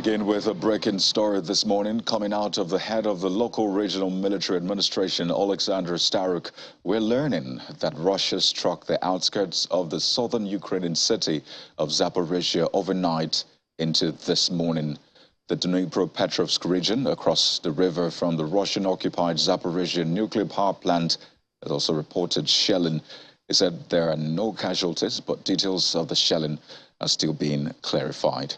begin with a breaking story this morning coming out of the head of the local regional military administration, Alexander Staruk. We're learning that Russia struck the outskirts of the southern Ukrainian city of Zaporizhia overnight into this morning. The Dnipropetrovsk region across the river from the Russian-occupied Zaporizhia nuclear power plant has also reported shelling. He said there are no casualties, but details of the shelling are still being clarified.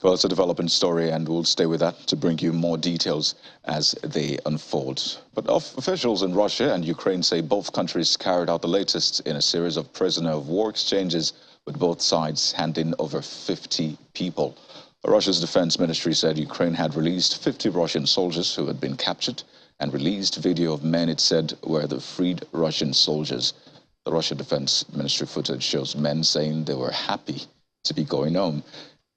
Well, it's a developing story, and we'll stay with that to bring you more details as they unfold. But officials in Russia and Ukraine say both countries carried out the latest in a series of prisoner of war exchanges, with both sides handing over 50 people. Russia's defense ministry said Ukraine had released 50 Russian soldiers who had been captured and released video of men it said were the freed Russian soldiers. The Russian defense ministry footage shows men saying they were happy to be going home.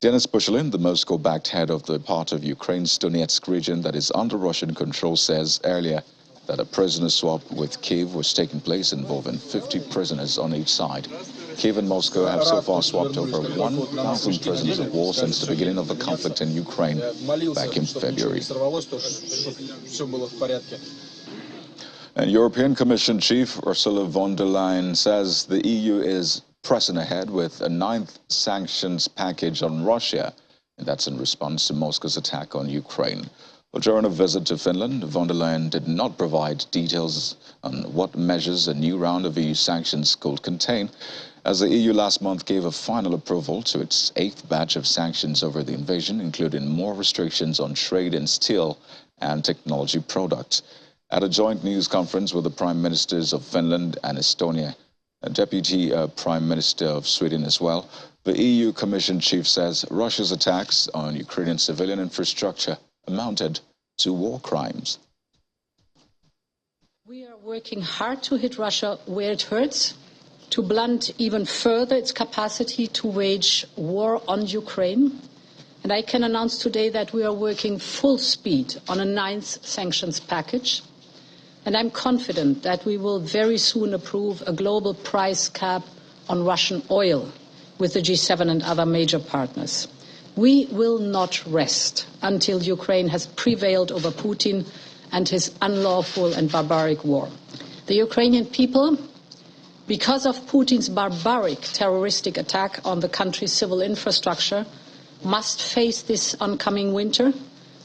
Denis Pushilin, the Moscow-backed head of the part of Ukraine's Donetsk region that is under Russian control, says earlier that a prisoner swap with Kiev was taking place involving 50 prisoners on each side. Kiev and Moscow have so far swapped over 1,000 prisoners of war since the beginning of the conflict in Ukraine back in February. And European Commission Chief Ursula von der Leyen says the EU is pressing ahead with a 9th sanctions package on Russia, and that's in response to Moscow's attack on Ukraine. Well, during a visit to Finland, von der Leyen did not provide details on what measures a new round of EU sanctions could contain, as the EU last month gave a final approval to its 8th batch of sanctions over the invasion, including more restrictions on trade in steel and technology products. At a joint news conference with the Prime Ministers of Finland and Estonia, a Deputy Prime Minister of Sweden as well, the EU Commission chief says Russia's attacks on Ukrainian civilian infrastructure amounted to war crimes. We are working hard to hit Russia where it hurts, to blunt even further its capacity to wage war on Ukraine. And I can announce today that we are working full speed on a 9th sanctions package. And I'm confident that we will very soon approve a global price cap on Russian oil with the G7 and other major partners. We will not rest until Ukraine has prevailed over Putin and his unlawful and barbaric war. The Ukrainian people, because of Putin's barbaric terroristic attack on the country's civil infrastructure, must face this oncoming winter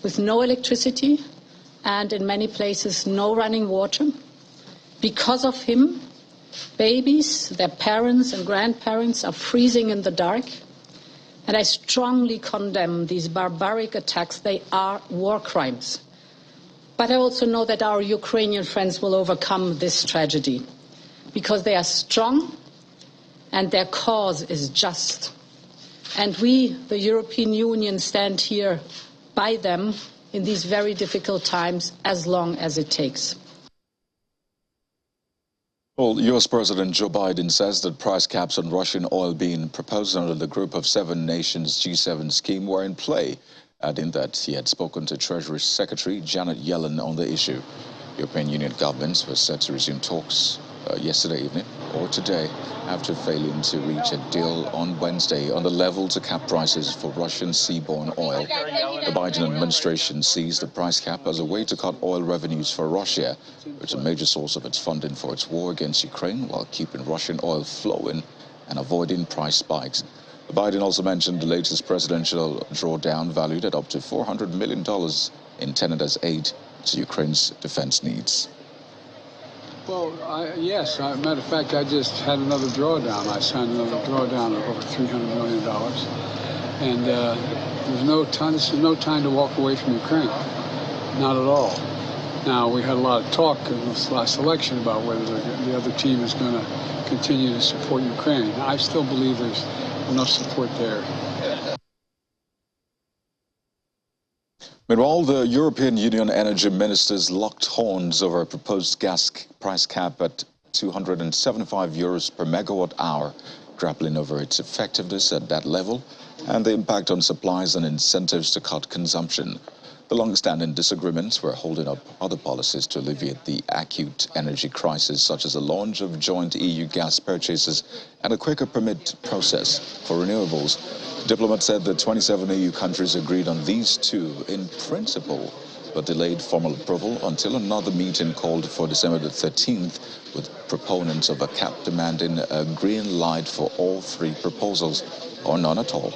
with no electricity, and in many places no running water. Because of him, babies, their parents and grandparents are freezing in the dark. And I strongly condemn these barbaric attacks. They are war crimes. But I also know that our Ukrainian friends will overcome this tragedy because they are strong and their cause is just. And we, the European Union, stand here by them in these very difficult times, as long as it takes. Well, U.S. President Joe Biden says that price caps on Russian oil being proposed under the Group of 7 Nations G7 scheme were in play, adding that he had spoken to Treasury Secretary Janet Yellen on the issue. European Union governments were set to resume talks yesterday evening or today after failing to reach a deal on Wednesday on the level to cap prices for Russian seaborne oil. The Biden administration sees the price cap as a way to cut oil revenues for Russia, which is a major source of its funding for its war against Ukraine, while keeping Russian oil flowing and avoiding price spikes. Biden also mentioned the latest presidential drawdown valued at up to $400 million intended as aid to Ukraine's defense needs. Well, yes. Matter of fact, I just had another drawdown. I signed another drawdown of over $300 million. And there's no time to walk away from Ukraine. Not at all. Now, we had a lot of talk in this last election about whether the other team is going to continue to support Ukraine. I still believe there's enough support there. Meanwhile, the European Union energy ministers locked horns over a proposed gas price cap at €275 per megawatt hour, grappling over its effectiveness at that level and the impact on supplies and incentives to cut consumption. The long-standing disagreements were holding up other policies to alleviate the acute energy crisis, such as the launch of joint EU gas purchases and a quicker permit process for renewables. Diplomats said the 27 EU countries agreed on these two in principle, but delayed formal approval until another meeting called for December the 13th, with proponents of a cap demanding a green light for all three proposals, or none at all.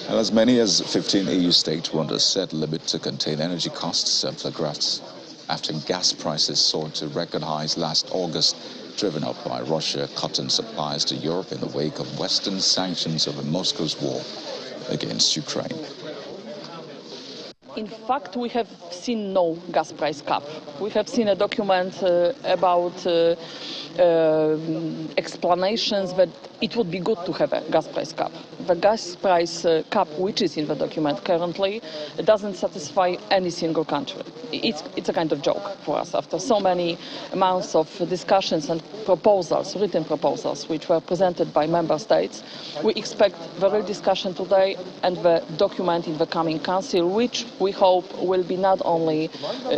And as many as 15 EU states want a set limit to contain energy costs and flagrants after gas prices soared to record highs last August, driven up by Russia cutting supplies to Europe in the wake of Western sanctions over Moscow's war against Ukraine. In fact, we have seen no gas price cap. We have seen a document about explanations that it would be good to have a gas price cap. The gas price cap, which is in the document currently, doesn't satisfy any single country. It's a kind of joke for us. After so many months of discussions and proposals, written proposals, which were presented by member states, we expect the real discussion today and the document in the coming council, which we hope will be not only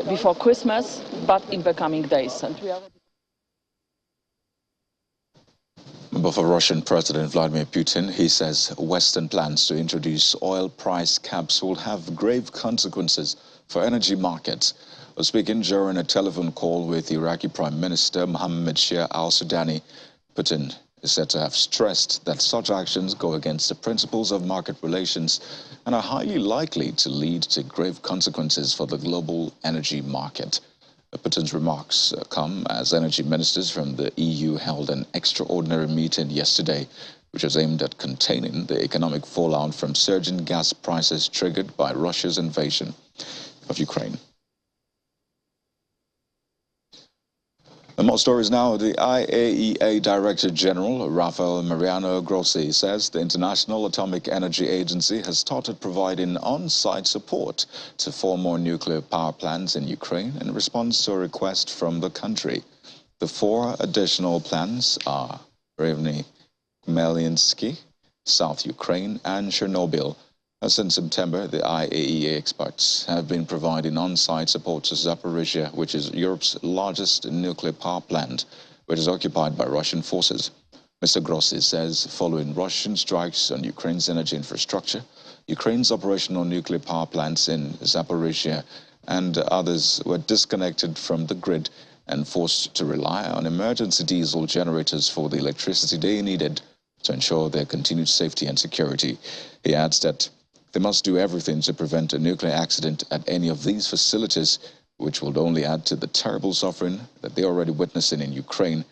before Christmas, but in the coming days. And we are But for Russian President Vladimir Putin, he says Western plans to introduce oil price caps will have grave consequences for energy markets. Speaking during a telephone call with Iraqi Prime Minister Mohammed Shia al-Sudani, Putin is said to have stressed that such actions go against the principles of market relations and are highly likely to lead to grave consequences for the global energy market. Putin's remarks come as energy ministers from the EU held an extraordinary meeting yesterday, which was aimed at containing the economic fallout from surging gas prices triggered by Russia's invasion of Ukraine. And more stories now. The IAEA Director General, Rafael Mariano Grossi, says the International Atomic Energy Agency has started providing on-site support to 4 more nuclear power plants in Ukraine in response to a request from the country. The 4 additional plants are Rivne, Khmelnytskyi, South Ukraine, and Chernobyl. Since September, the IAEA experts have been providing on-site support to Zaporizhia, which is Europe's largest nuclear power plant, which is occupied by Russian forces. Mr. Grossi says following Russian strikes on Ukraine's energy infrastructure, Ukraine's operational nuclear power plants in Zaporizhia and others were disconnected from the grid and forced to rely on emergency diesel generators for the electricity they needed to ensure their continued safety and security. He adds that they must do everything to prevent a nuclear accident at any of these facilities, which will only add to the terrible suffering that they're already witnessing in Ukraine.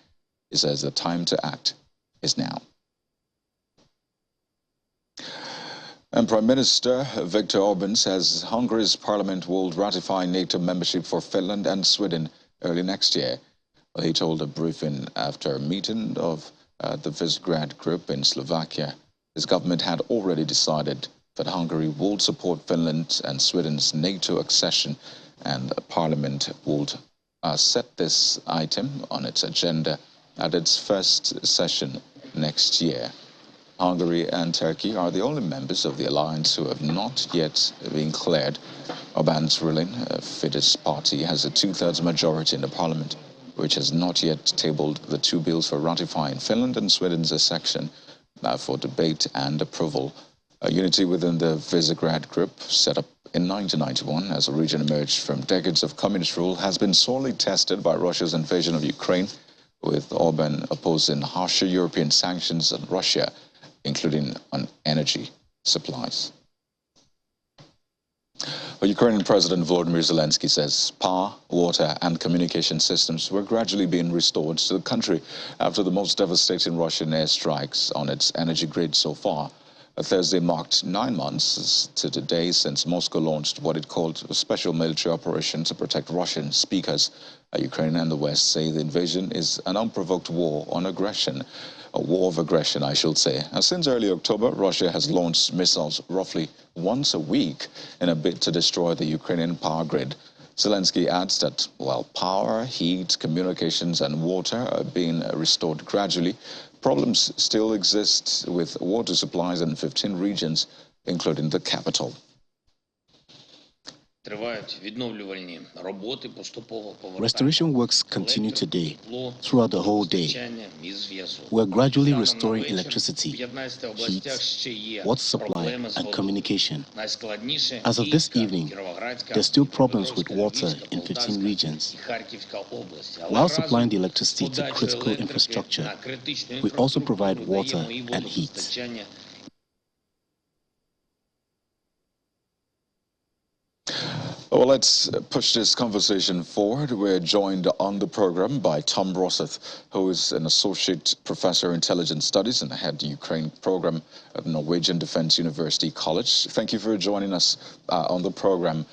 He says the time to act is now. And Prime Minister Viktor Orban says Hungary's parliament will ratify NATO membership for Finland and Sweden early next year. Well, he told a briefing after a meeting of the Visegrad Group in Slovakia. His government had already decided that Hungary would support Finland and Sweden's NATO accession, and Parliament would set this item on its agenda at its first session next year. Hungary and Turkey are the only members of the alliance who have not yet been cleared. Orban's ruling Fidesz party has a 2/3 majority in the parliament, which has not yet tabled the 2 bills for ratifying Finland and Sweden's accession for debate and approval. Unity within the Visegrad Group, set up in 1991 as a region emerged from decades of communist rule, has been sorely tested by Russia's invasion of Ukraine, with Orban opposing harsher European sanctions on Russia, including on energy supplies. Well, Ukrainian President Volodymyr Zelensky says power, water and communication systems were gradually being restored to the country after the most devastating Russian airstrikes on its energy grid so far. Thursday marked 9 months to the day since Moscow launched what it called a special military operation to protect Russian speakers. Ukraine and the West say the invasion is an unprovoked war on aggression, a war of aggression, I should say. Since early October, Russia has launched missiles roughly once a week in a bid to destroy the Ukrainian power grid. Zelensky adds that while power, heat, communications and water are being restored gradually, problems still exist with water supplies in 15 regions, including the capital. Restoration works continue today, throughout the whole day. We're gradually restoring electricity, heat, water supply, and communication. As of this evening, there's still problems with water in 15 regions. While supplying the electricity to critical infrastructure, we also provide water and heat. Well, let's push this conversation forward. We're joined on the program by Tom Rosseth, who is an Associate Professor of Intelligence Studies and head Ukraine program at Norwegian Defence University College. Thank you for joining us on the program.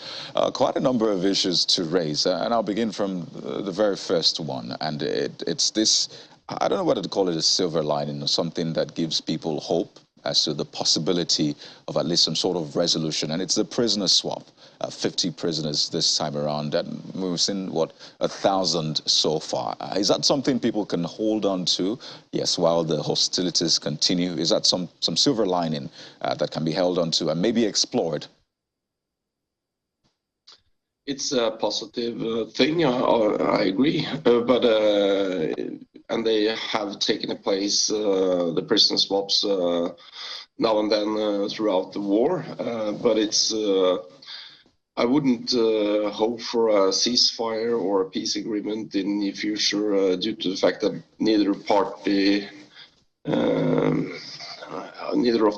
Quite a number of issues to raise, and I'll begin from the very first one. And it's this, I don't know whether to call it a silver lining or something that gives people hope as to the possibility of at least some sort of resolution, and it's the prisoner swap. 50 prisoners this time around, and we've seen, what, 1,000 so far. Is that something people can hold on to, yes, while the hostilities continue? Is that some silver lining that can be held on to and maybe explored? It's a positive thing, I agree, but and they have taken place, the prison swaps, now and then throughout the war, but it's I wouldn't hope for a ceasefire or a peace agreement in the future due to the fact that neither of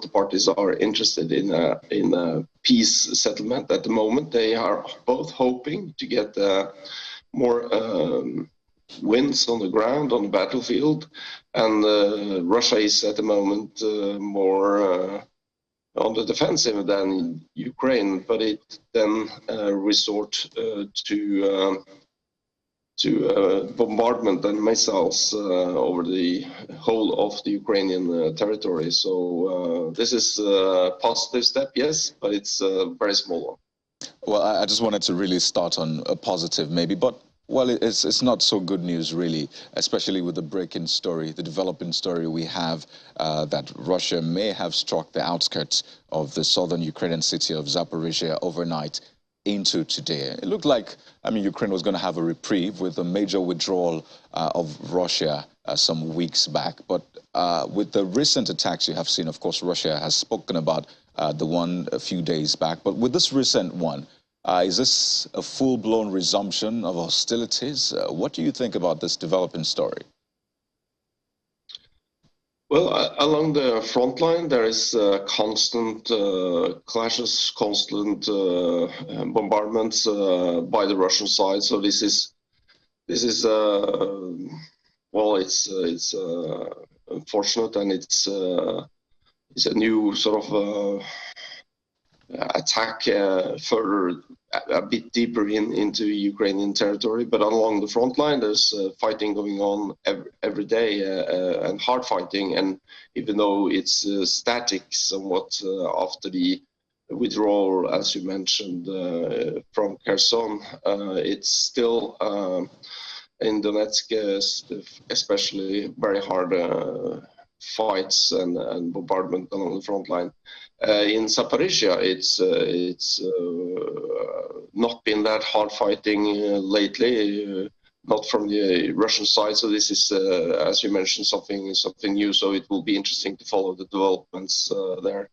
the parties are interested in a peace settlement at the moment. They are both hoping to get more wins on the ground, on the battlefield, and Russia is at the moment more on the defensive than Ukraine, but it then resort to bombardment and missiles over the whole of the Ukrainian territory. So this is a positive step, yes, but it's a very small one. Well, I just wanted to really start on a positive maybe, but well, it's not so good news, really, especially with the breaking story, the developing story we have that Russia may have struck the outskirts of the southern Ukrainian city of Zaporizhia overnight into today. It looked like, I mean, Ukraine was going to have a reprieve with a major withdrawal of Russia some weeks back. But with the recent attacks you have seen, of course, Russia has spoken about the one a few days back. But with this recent one, is this a full-blown resumption of hostilities? What do you think about this developing story? Well, along the front line, there is constant clashes, constant bombardments by the Russian side. So this is well, it's unfortunate, and it's a new sort of attack further a bit deeper into Ukrainian territory. But along the front line, there's fighting going on every day, and hard fighting. And even though it's static somewhat after the withdrawal, as you mentioned, from Kherson, it's still in Donetsk, especially very hard fights and bombardment along the front line. In Zaporizhia, it's not been that hard fighting lately, not from the Russian side. So this is, as you mentioned, something new. So it will be interesting to follow the developments there.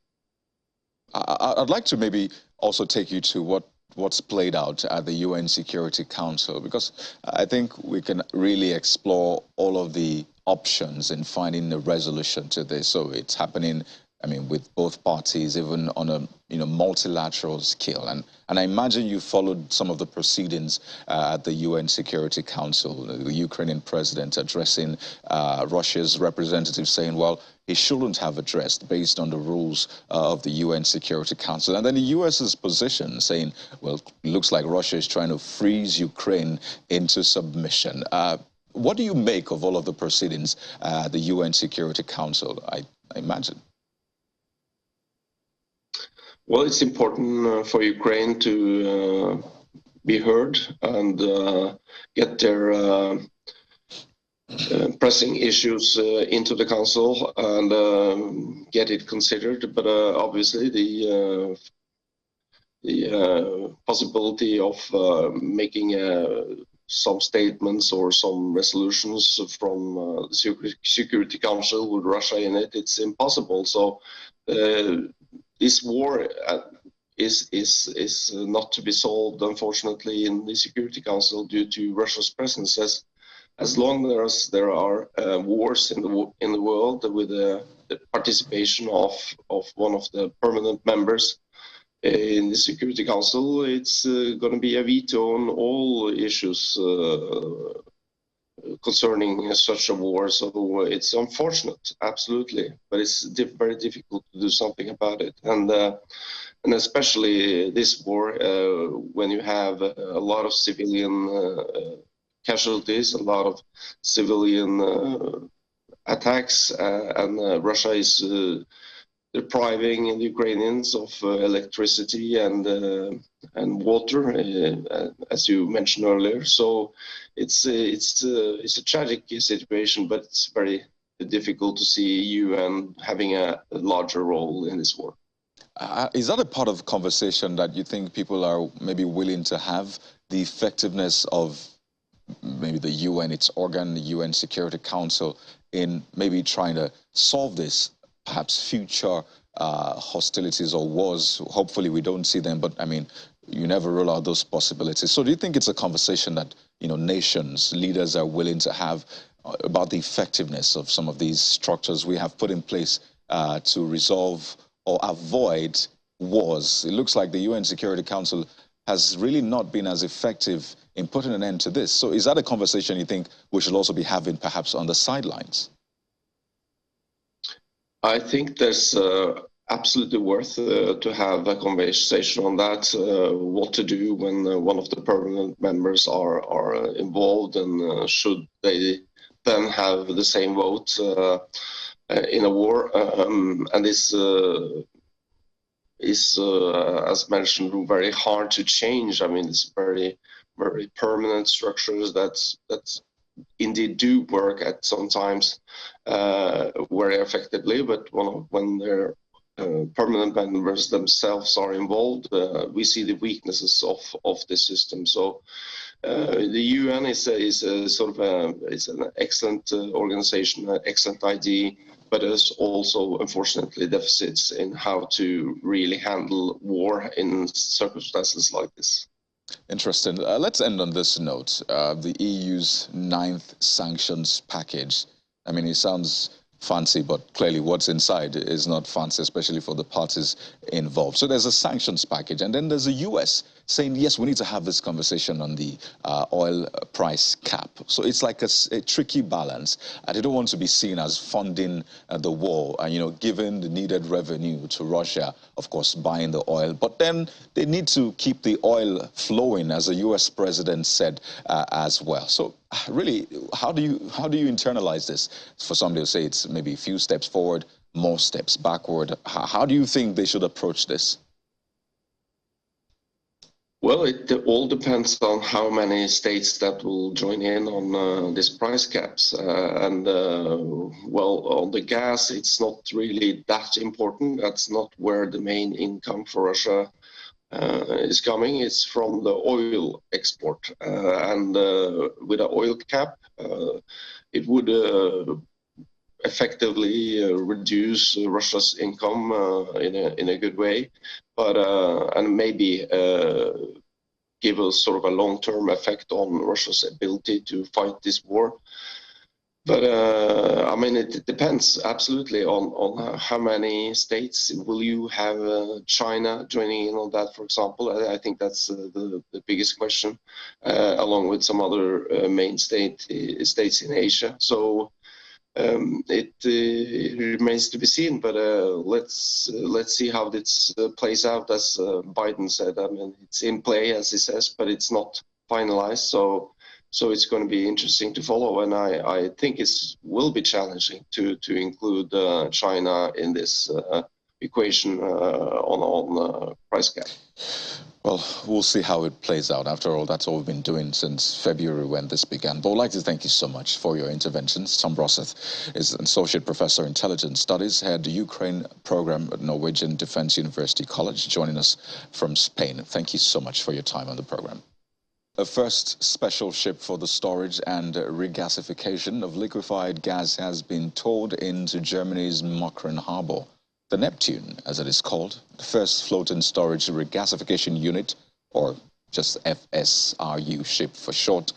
I'd like to maybe also take you to what's played out at the UN Security Council, because I think we can really explore all of the options in finding a resolution to this. So it's happening, I mean, with both parties, even on a multilateral scale. And I imagine you followed some of the proceedings at the UN Security Council, the Ukrainian president addressing Russia's representative, saying, well, he shouldn't have addressed based on the rules of the UN Security Council. And then the US's position saying, well, it looks like Russia is trying to freeze Ukraine into submission. What do you make of all of the proceedings at the UN Security Council, I imagine? Well, it's important for Ukraine to be heard and get their pressing issues into the council and get it considered. But obviously, the possibility of making some statements or some resolutions from the Security Council with Russia in it. It's impossible. So this war is not to be solved, unfortunately, in the Security Council due to Russia's presence. As long as there are wars in the world with the participation of one of the permanent members in the Security Council, it's going to be a veto on all issues concerning such a war. So it's unfortunate, absolutely, but it's very difficult to do something about it. And especially this war, when you have a lot of civilian casualties, a lot of civilian attacks, and Russia is depriving the Ukrainians of electricity and water, as you mentioned earlier. So it's a tragic situation, but it's very difficult to see UN having a larger role in this war. Is that a part of conversation that you think people are maybe willing to have, the effectiveness of maybe the UN, its organ, the UN Security Council, in maybe trying to solve this, perhaps future hostilities or wars? Hopefully we don't see them, but I mean, you never rule out those possibilities. So do you think it's a conversation that, you know, nations, leaders are willing to have about the effectiveness of some of these structures we have put in place to resolve or avoid wars? It looks like the UN Security Council has really not been as effective in putting an end to this. So is that a conversation you think we should also be having perhaps on the sidelines? I think there's absolutely worth to have a conversation on that, what to do when one of the permanent members are involved, and should they then have the same vote in a war. And this is, as mentioned, very hard to change. I mean, it's very permanent structures that indeed do work at sometimes very effectively, but when their permanent members themselves are involved, we see the weaknesses of the system. So the UN is a sort of it's an excellent organization, an excellent idea, but there's also unfortunately deficits in how to really handle war in circumstances like this. Interesting. Let's end on this note. The EU's 9th sanctions package. I mean, it sounds fancy, but clearly what's inside is not fancy, especially for the parties involved. So there's a sanctions package, and then there's the US saying, yes, we need to have this conversation on the oil price cap. So it's like a tricky balance. They don't want to be seen as funding the war and, you know, giving the needed revenue to Russia, of course, buying the oil. But then they need to keep the oil flowing, as the US president said as well. So really, how do you internalize this? For somebody to say it's maybe a few steps forward, more steps backward. How do you think they should approach this? Well, it all depends on how many states that will join in on these price caps. Well, on the gas, it's not really that important. That's not where the main income for Russia is coming. It's from the oil export. With an oil cap, it would effectively reduce Russia's income in a good way, but and maybe give a sort of a long-term effect on Russia's ability to fight this war. But I mean, it depends absolutely on how many states will you have China joining in on that, for example. I think that's the biggest question, along with some other main states in Asia. So it remains to be seen, but let's see how this plays out. As Biden said, I mean, it's in play, as he says, but it's not finalized. So it's going to be interesting to follow, and I think it will be challenging to include China in this equation on price cap. Well, we'll see how it plays out. After all, that's all we've been doing since February when this began. But I'd like to thank you so much for your interventions. Tom Rosseth is an Associate Professor, Intelligence Studies, Head Ukraine Program at Norwegian Defense University College, joining us from Spain. Thank you so much for your time on the program. A first special ship for the storage and regasification of liquefied gas has been towed into Germany's Mokran harbor. The Neptune, as it is called, the first floating storage regasification unit, or just FSRU ship for short,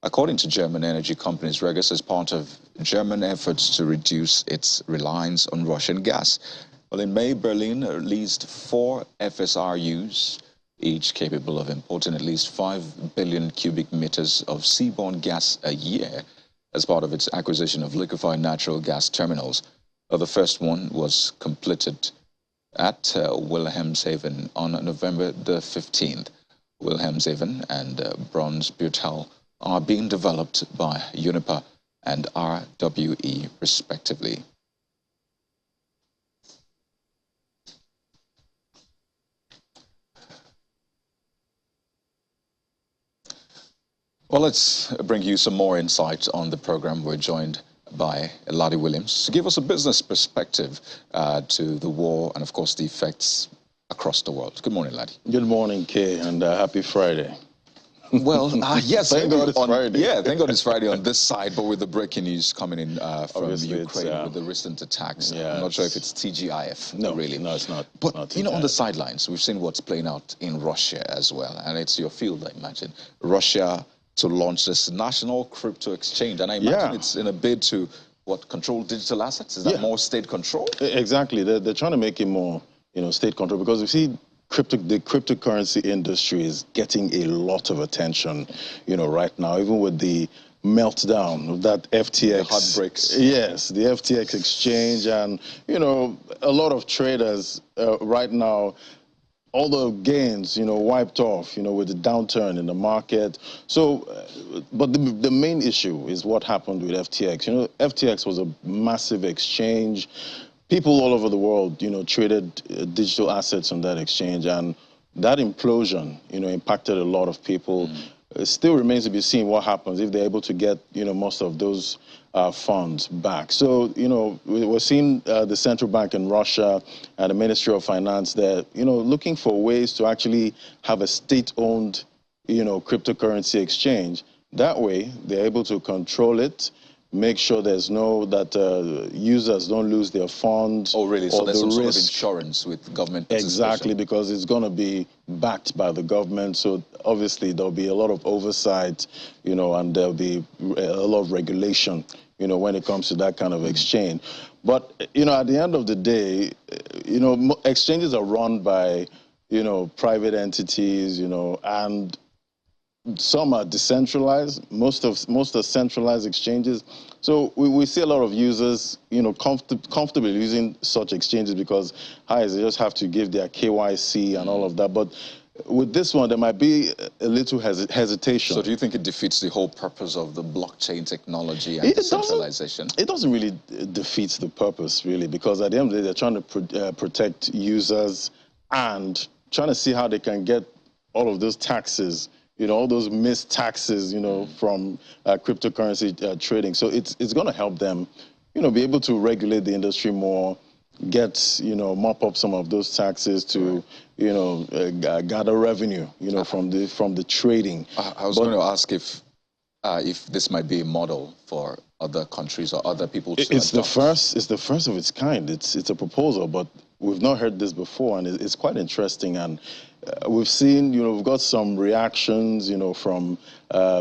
according to German energy companies Regas, as part of German efforts to reduce its reliance on Russian gas. Well, in May, Berlin released 4 FSRUs, each capable of importing at least 5 billion cubic meters of seaborne gas a year as part of its acquisition of liquefied natural gas terminals. The first one was completed at Wilhelmshaven on November the 15th. Wilhelmshaven and Brunsbüttel are being developed by Uniper and RWE, respectively. Well, let's bring you some more insight on the program. We're joined by Ladi Williams to give us a business perspective to the war and, of course, the effects across the world. Good morning, Ladi. Good morning, Kay, and happy Friday. Well, yes, thank God it's Friday. Yeah, thank God it's Friday on this side, but with the breaking news coming in from Obviously Ukraine with the recent attacks. Yeah, I'm not sure if it's TGIF, no, really. No, it's not. But, not you know, on the sidelines, we've seen what's playing out in Russia as well, and it's your field, I imagine. Russia to launch this national crypto exchange, and I imagine it's in a bid to, control digital assets? Is that more state control? Exactly. They're trying to make it more, state control, because we see the cryptocurrency industry is getting a lot of attention, right now, even with the meltdown of that FTX. The heartbreaks. Yes, the FTX exchange, and, a lot of traders right now, all the gains, wiped off, with the downturn in the market. So, but the main issue is what happened with FTX. FTX was a massive exchange. People all over the world, traded digital assets on that exchange, and that implosion, impacted a lot of people. It still remains to be seen what happens if they're able to get, most of those funds back. So, we're seeing the central bank in Russia and the Ministry of Finance there, looking for ways to actually have a state-owned, cryptocurrency exchange. That way, they're able to control it, make sure there's that users don't lose their funds. Oh, really? So there's some sort of insurance with government participation? Exactly, because it's going to be backed by the government. So obviously there'll be a lot of oversight, and there'll be a lot of regulation, when it comes to that kind of exchange. But, at the end of the day, exchanges are run by, private entities, and some are decentralized. Most are centralized exchanges. So we see a lot of users, comfortable using such exchanges because, they just have to give their KYC and all of that. But with this one, there might be a little hesitation. So do you think it defeats the whole purpose of the blockchain technology and decentralization? It doesn't really defeat the purpose, really, because at the end of the day, they're trying to protect users and trying to see how they can get all of those taxes, all those missed taxes, from cryptocurrency trading. So it's going to help them, be able to regulate the industry more, get, mop up some of those taxes to, gather revenue, from the trading. I was going to ask if this might be a model for other countries or other people to It's the first of its kind. It's a proposal, but we've not heard this before, and it's quite interesting. And we've seen, we've got some reactions, from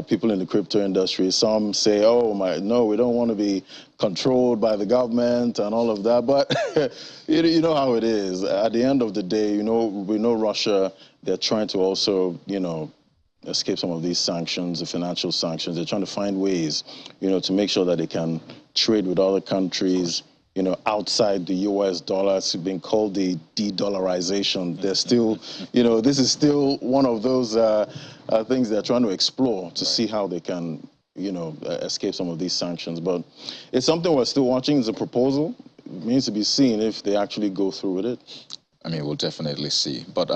people in the crypto industry. Some say, no, we don't want to be controlled by the government and all of that. But you know how it is. At the end of the day, we know Russia, they're trying to also, escape some of these sanctions, the financial sanctions. They're trying to find ways, to make sure that they can trade with other countries, outside the US dollar. It's been called the de-dollarization. They're still, this is still one of those things they're trying to explore to see how they can, escape some of these sanctions. But it's something we're still watching. It's a proposal. remains to be seen if they actually go through with it. I mean, we'll definitely see. But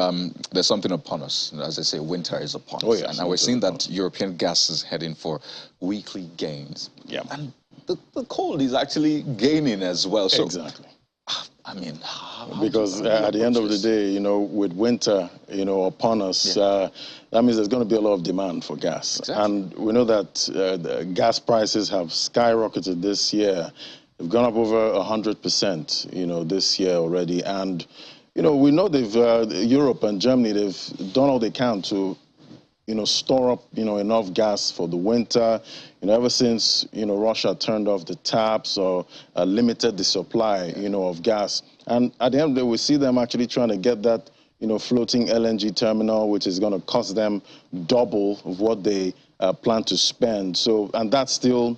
there's something upon us. As they say, winter is upon us. Yes, and now we're seeing that European gas is heading for weekly gains. Yeah. And the cold is actually gaining as well. So, exactly. I mean, because at the end of the day, you know, with winter, you know, upon us, that means there's going to be a lot of demand for gas. Exactly. And we know that the gas prices have skyrocketed this year. They've gone up over 100%, you know, this year already. And, you know, we know Europe and Germany, they've done all they can to, you know, store up, you know, enough gas for the winter. You know, ever since, you know, Russia turned off the taps or limited the supply, you know, of gas. And at the end of the day, we see them actually trying to get that, you know, floating LNG terminal, which is going to cost them double of what they plan to spend. So, and that's still,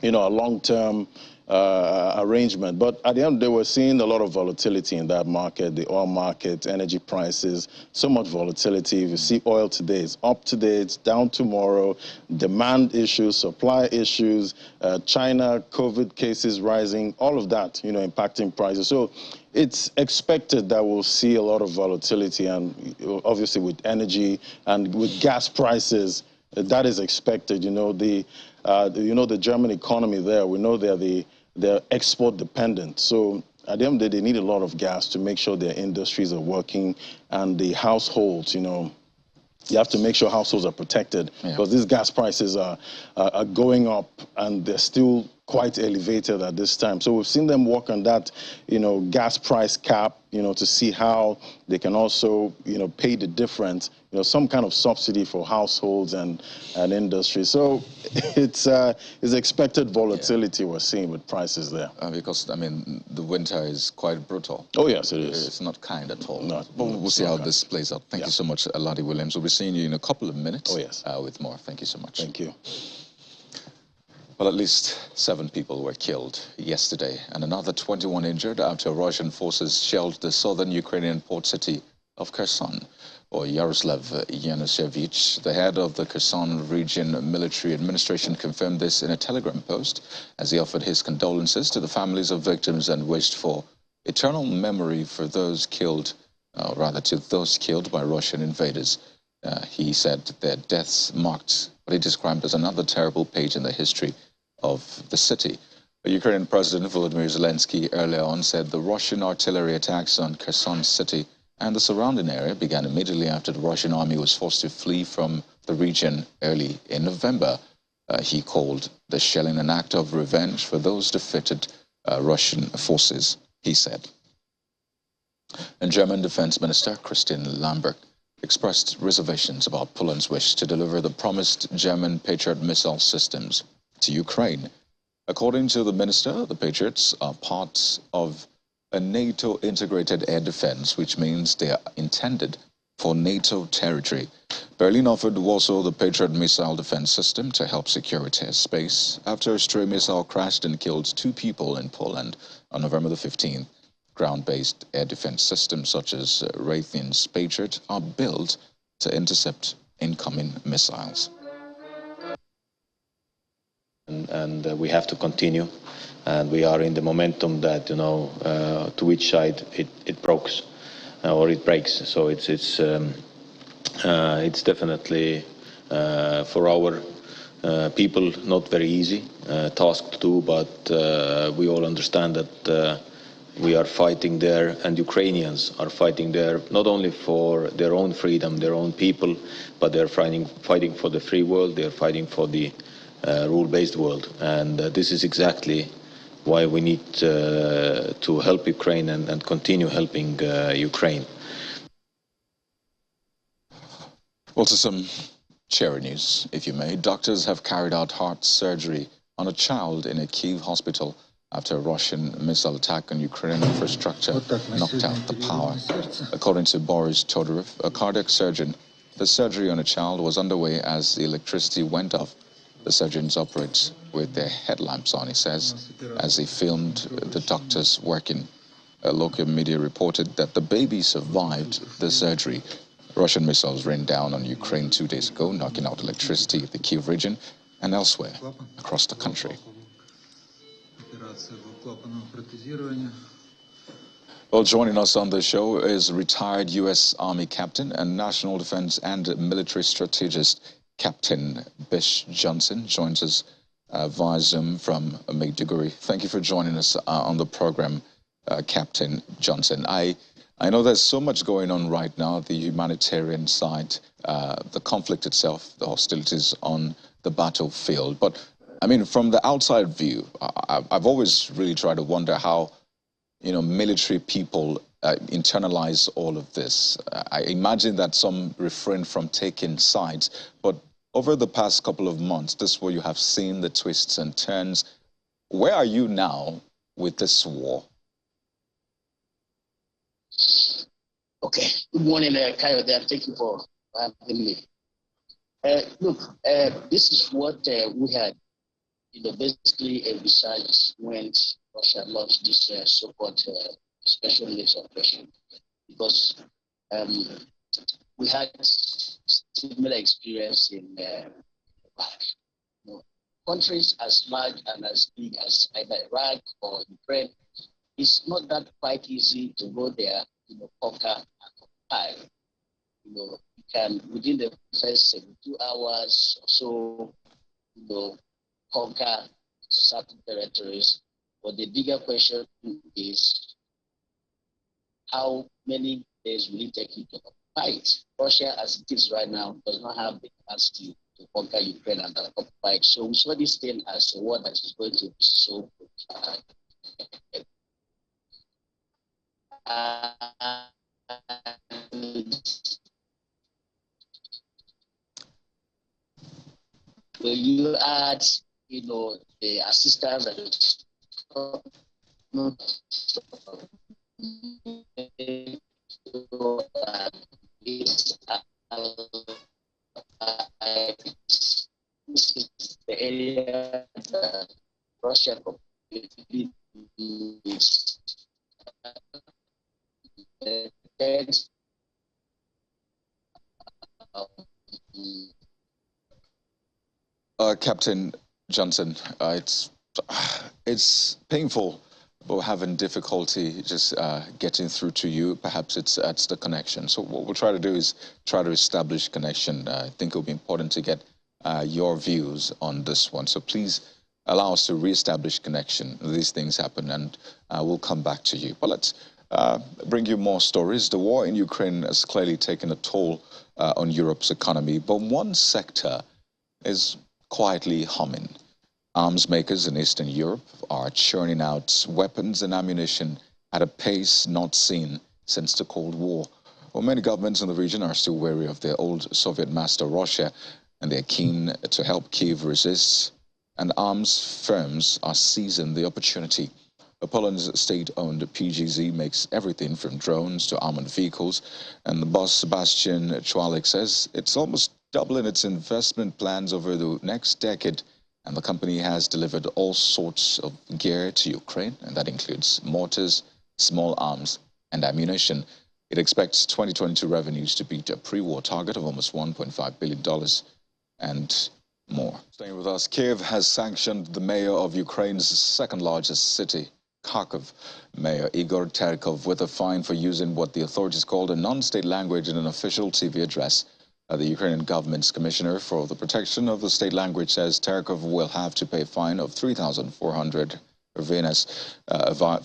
you know, a long-term arrangement. But at the end of the day, we're seeing a lot of volatility in that market, the oil market, energy prices, so much volatility. If you see oil today, it's up today, it's down tomorrow, demand issues, supply issues, China, COVID cases rising, all of that, you know, impacting prices. So it's expected that we'll see a lot of volatility, and obviously with energy and with gas prices, that is expected. You know, the German economy there, we know they're export dependent. So at the end of the day, they need a lot of gas to make sure their industries are working, and the households, you know, you have to make sure households are protected, because these gas prices are going up, and they're still quite elevated at this time. So we've seen them work on that, you know, gas price cap, you know, to see how they can also, you know, pay the difference, you know, some kind of subsidy for households and industry. So it's expected volatility we're seeing with prices there. Because, I mean, the winter is quite brutal. Oh, yes, it is. It's not kind at all. No, but we'll see how this plays out. Thank you so much, Ladi Williams. We'll be seeing you in a couple of minutes with more. Thank you so much. Thank you. Well, at least 7 people were killed yesterday and another 21 injured after Russian forces shelled the southern Ukrainian port city of Kherson. Or Yaroslav Yanushevich, the head of the Kherson region military administration, confirmed this in a Telegram post as he offered his condolences to the families of victims and wished for eternal memory for those killed, to those killed by Russian invaders. He said their deaths marked what he described as another terrible page in the history of the city. The Ukrainian President Volodymyr Zelensky earlier on said the Russian artillery attacks on Kherson city and the surrounding area began immediately after the Russian army was forced to flee from the region early in November. He called the shelling an act of revenge for those defeated Russian forces, he said. And German Defense Minister Christine Lambert expressed reservations about Poland's wish to deliver the promised German Patriot missile systems to Ukraine. According to the minister, the Patriots are part of a NATO integrated air defense, which means they are intended for NATO territory. Berlin offered Warsaw the Patriot missile defense system to help secure its airspace after a stray missile crashed and killed 2 people in Poland on November the 15th. Ground-based air defense systems such as Raytheon's Patriot are built to intercept incoming missiles. And we have to continue, and we are in the momentum that, you know, to which side it breaks or it breaks. So it's definitely for our people not very easy task to do, but we all understand that we are fighting there, and Ukrainians are fighting there not only for their own freedom, their own people, but they're fighting for the free world. They're fighting for the rule-based world, and this is exactly why we need to help Ukraine and continue helping Ukraine. Well, to some cheery news, if you may. Doctors have carried out heart surgery on a child in a Kyiv hospital after a Russian missile attack on Ukrainian infrastructure knocked out the power. According to Boris Todorov, a cardiac surgeon, the surgery on a child was underway as the electricity went off. The surgeons operate with their headlamps on, he says, as they filmed the doctors working. A local media reported that the baby survived the surgery. Russian missiles rained down on Ukraine 2 days ago, knocking out electricity in the Kyiv region and elsewhere across the country. Well, joining us on the show is retired U.S. Army captain and national defense and military strategist Captain Bish Johnson. Joins us via Zoom from Maiduguri. Thank you for joining us on the program, Captain Johnson. I know there's so much going on right now, the humanitarian side, the conflict itself, the hostilities on the battlefield. But, I mean, from the outside view, I've always really tried to wonder how military people internalize all of this. I imagine that some refrain from taking sides, but over the past couple of months, this is where you have seen the twists and turns. Where are you now with this war? Okay. Good morning, Kayode. Thank you for having me. Look, this is what we had, basically envisaged when Russia launched this so-called special needs operation, because we had similar experience in countries as large and as big as either Iraq or Ukraine. It's not that quite easy to go there, conquer and occupy. You can, within the first 72 hours or so, conquer certain territories. But the bigger question is, how many days will it take you to occupy it? Russia, as it is right now, does not have the capacity to conquer Ukraine and occupy it. So we saw this thing as a war that is going to be so when you add, the assistance that this is the area that Russia is Captain Johnson, it's painful, but we're having difficulty just getting through to you. Perhaps it's the connection. So what we'll try to do is try to establish connection. I think it'll be important to get your views on this one. So please allow us to reestablish connection. These things happen, and we'll come back to you. But let's bring you more stories. The war in Ukraine has clearly taken a toll on Europe's economy, but one sector is quietly humming. Arms makers in Eastern Europe are churning out weapons and ammunition at a pace not seen since the Cold War. Well, many governments in the region are still wary of their old Soviet master Russia, and they're keen to help Kyiv resist, and arms firms are seizing the opportunity. Poland's state-owned PGZ makes everything from drones to armored vehicles, and the boss Sebastian Chwalik says it's almost doubling its investment plans over the next decade, and the company has delivered all sorts of gear to Ukraine, and that includes mortars, small arms, and ammunition. It expects 2022 revenues to beat a pre-war target of almost $1.5 billion and more. Staying with us, Kyiv has sanctioned the mayor of Ukraine's second-largest city, Kharkov. Mayor Igor Terkov with a fine for using what the authorities called a non-state language in an official TV address. The Ukrainian government's commissioner for the protection of the state language says Terkov will have to pay a fine of 3,400 hryvnias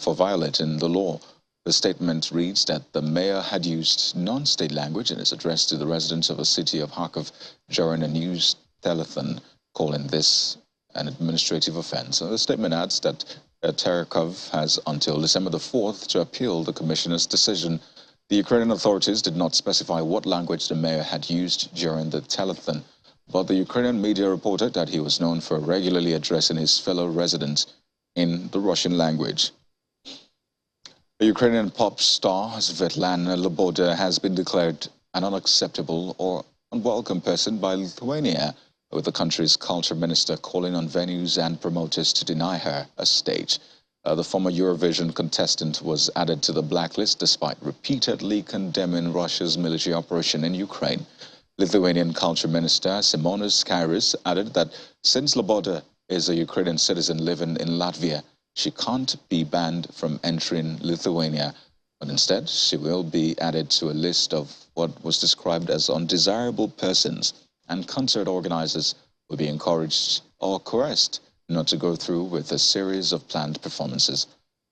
for violating the law. The statement reads that the mayor had used non-state language in his address to the residents of the city of Kharkov during a news telethon, calling this an administrative offense. The statement adds that Terkov has until December the 4th to appeal the commissioner's decision. The Ukrainian authorities did not specify what language the mayor had used during the telethon, but the Ukrainian media reported that he was known for regularly addressing his fellow residents in the Russian language. The Ukrainian pop star Svetlana Loboda has been declared an unacceptable or unwelcome person by Lithuania, with the country's culture minister calling on venues and promoters to deny her a stage. The former Eurovision contestant was added to the blacklist despite repeatedly condemning Russia's military operation in Ukraine. Lithuanian Culture Minister Simonas Kairis added that since Loboda is a Ukrainian citizen living in Latvia, she can't be banned from entering Lithuania, but instead she will be added to a list of what was described as undesirable persons, and concert organizers will be encouraged or coerced not to go through with a series of planned performances.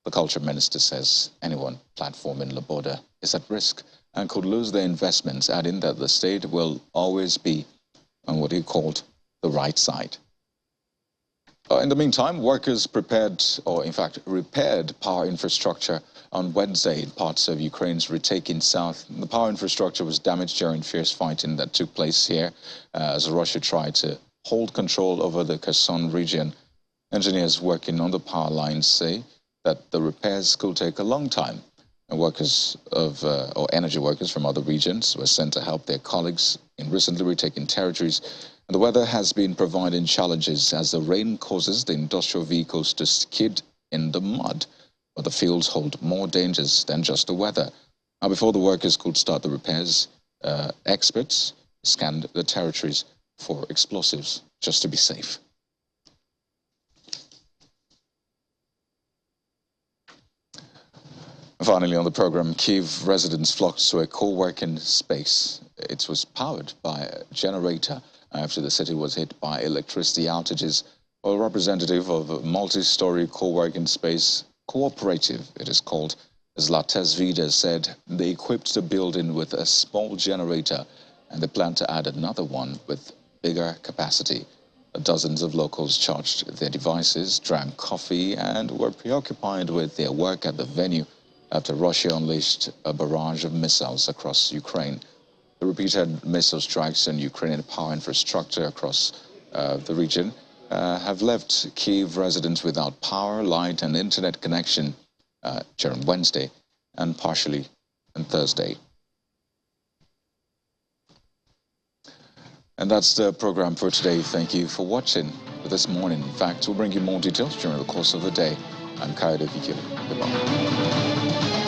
The culture minister says anyone platforming the border is at risk and could lose their investments, adding that the state will always be on what he called the right side. In the meantime, workers prepared, or in fact repaired, power infrastructure on Wednesday in parts of Ukraine's retaken south. The power infrastructure was damaged during fierce fighting that took place here as Russia tried to hold control over the Kherson region. Engineers working on the power lines say that the repairs could take a long time, and workers of, or energy workers from other regions were sent to help their colleagues in recently retaken territories. And the weather has been providing challenges as the rain causes the industrial vehicles to skid in the mud, but the fields hold more dangers than just the weather. Now, before the workers could start the repairs, experts scanned the territories for explosives just to be safe. Finally on the program, Kyiv residents flocked to a co-working space. It was powered by a generator after the city was hit by electricity outages. A representative of a multi-story co-working space cooperative, it is called, Zlatezvida, said they equipped the building with a small generator and they plan to add another one with bigger capacity. Dozens of locals charged their devices, drank coffee and were preoccupied with their work at the venue after Russia unleashed a barrage of missiles across Ukraine. The repeated missile strikes on Ukrainian power infrastructure across the region have left Kyiv residents without power, light and internet connection during Wednesday and partially on Thursday. And that's the program for today. Thank you for watching this morning. In fact, we'll bring you more details during the course of the day. I'm Kayode Vikili. Goodbye.